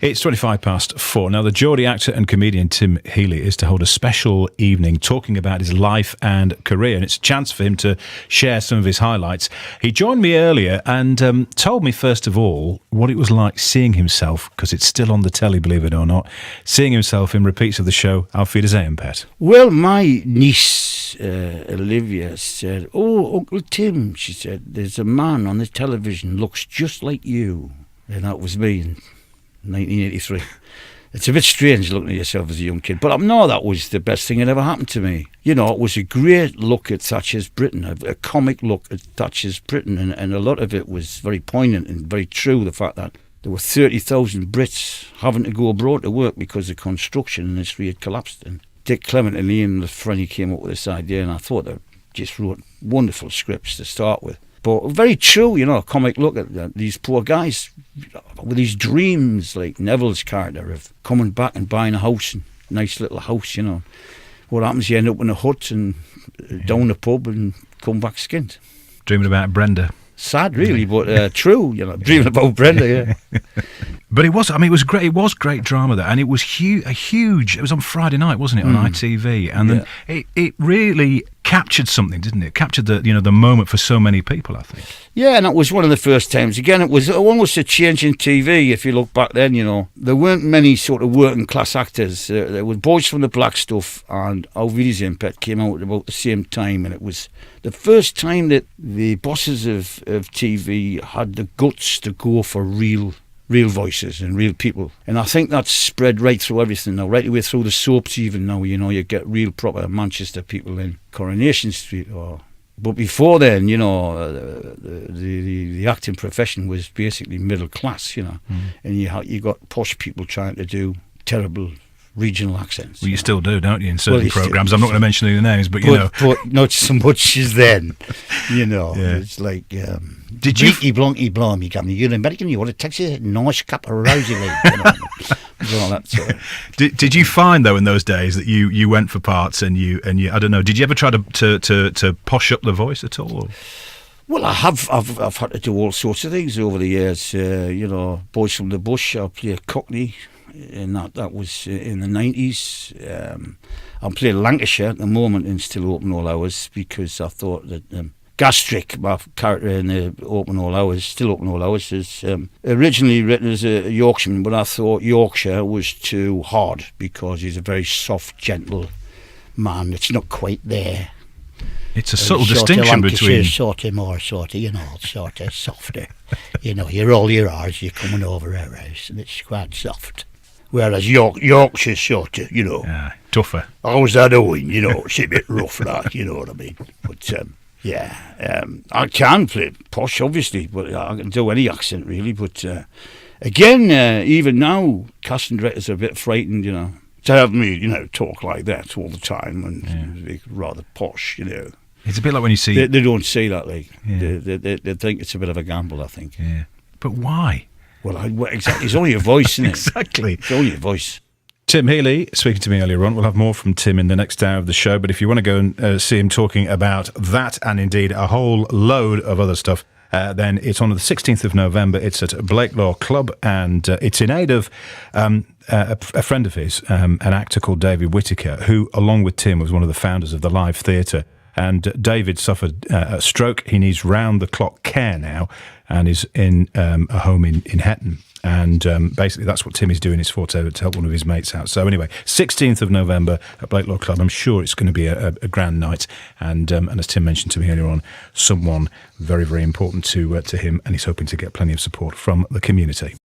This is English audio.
It's 4:25. Now, the Geordie actor and comedian Tim Healy is to hold a special evening talking about his life and career, and it's a chance for him to share some of his highlights. He joined me earlier and told me, first of all, what it was like seeing himself, because it's still on the telly, believe it or not, seeing himself in repeats of the show Auf Wiedersehen, Pet. Well, my niece, Olivia, said, "Oh, Uncle Tim," she said, "there's a man on the television, looks just like you." And that was me in 1983. It's a bit strange looking at yourself as a young kid, but I know that was the best thing that ever happened to me. You know, it was a great look at Thatcher's Britain, a comic look at Thatcher's Britain, and a lot of it was very poignant and very true, the fact that there were 30,000 Brits having to go abroad to work because the construction industry had collapsed. And Dick Clement and Ian, the friend, he came up with this idea, and I thought they just wrote wonderful scripts to start with. But very true, you know, a comic look at these poor guys with these dreams, like Neville's character, of coming back and buying a house, a nice little house, you know. What happens, you end up in a hut and down the pub and come back skint. Dreaming about Brenda. Sad, really, but true, you know, dreaming about Brenda, yeah. But it was, I mean, it was great. It was great drama there, and it was huge. It was on Friday night, wasn't it, on ITV? And then it really captured something, didn't it? It captured the moment for so many people, I think. Yeah, and it was one of the first times. Again, it was almost a change in TV. If you look back then, you know, there weren't many sort of working class actors. There were Boys from the Black Stuff and Auf Wiedersehen, Pet came out at about the same time, and it was the first time that the bosses of TV had the guts to go for real voices and real people. And I think that's spread right through everything now, right away through the soaps even now, you know, you get real proper Manchester people in Coronation Street. But before then, you know, the acting profession was basically middle class, you know, and you got posh people trying to do terrible regional accents. Well, you still do, don't you, in certain programmes? I'm not going to mention any names, but you know. But not so much as then, you know. Yeah. It's like, did you... Blonky Blimey, you're an American, you want to take a nice cup of Rosie, you know. All that sort of. Did you find, though, in those days that you went for parts and you I don't know, did you ever try to posh up the voice at all? Or? Well, I've had to do all sorts of things over the years. You know, Boys from the Bush, I play Cockney, and that was in the 90s. I'm playing Lancashire at the moment in Still Open All Hours, because I thought that Gastric, my character in the Open All Hours, Still Open All Hours, is originally written as a Yorkshireman, but I thought Yorkshire was too hard because he's a very soft, gentle man. It's not quite there. It's a subtle distinction between... Sort of softer. You know, you're all your R's, you're coming over our house, and it's quite soft. Whereas Yorkshire's sort of, you know... tougher. How's that doing? You know, it's a bit rough, like, you know what I mean? But, I can play posh, obviously, but I can do any accent, really. But, again, even now, casting directors are a bit frightened, you know, to have me, you know, talk like that all the time and be rather posh, you know. It's a bit like when you see... They don't see that, like. Yeah. They think it's a bit of a gamble, I think. Yeah. But why? Well, exactly. It's only a voice, isn't it? Exactly. It's only a voice. Tim Healy, speaking to me earlier on. We'll have more from Tim in the next hour of the show, but if you want to go and see him talking about that and indeed a whole load of other stuff, then it's on the 16th of November. It's at Blakelaw Club, and it's in aid of a friend of his, an actor called David Whitaker, who, along with Tim, was one of the founders of the Live Theatre. And David suffered a stroke. He needs round-the-clock care now and is in a home in Hetton. And basically that's what Tim is doing. It's for to help one of his mates out. So anyway, 16th of November at Blakelaw Club. I'm sure it's going to be a grand night. And as Tim mentioned to me earlier on, someone very, very important to him. And he's hoping to get plenty of support from the community.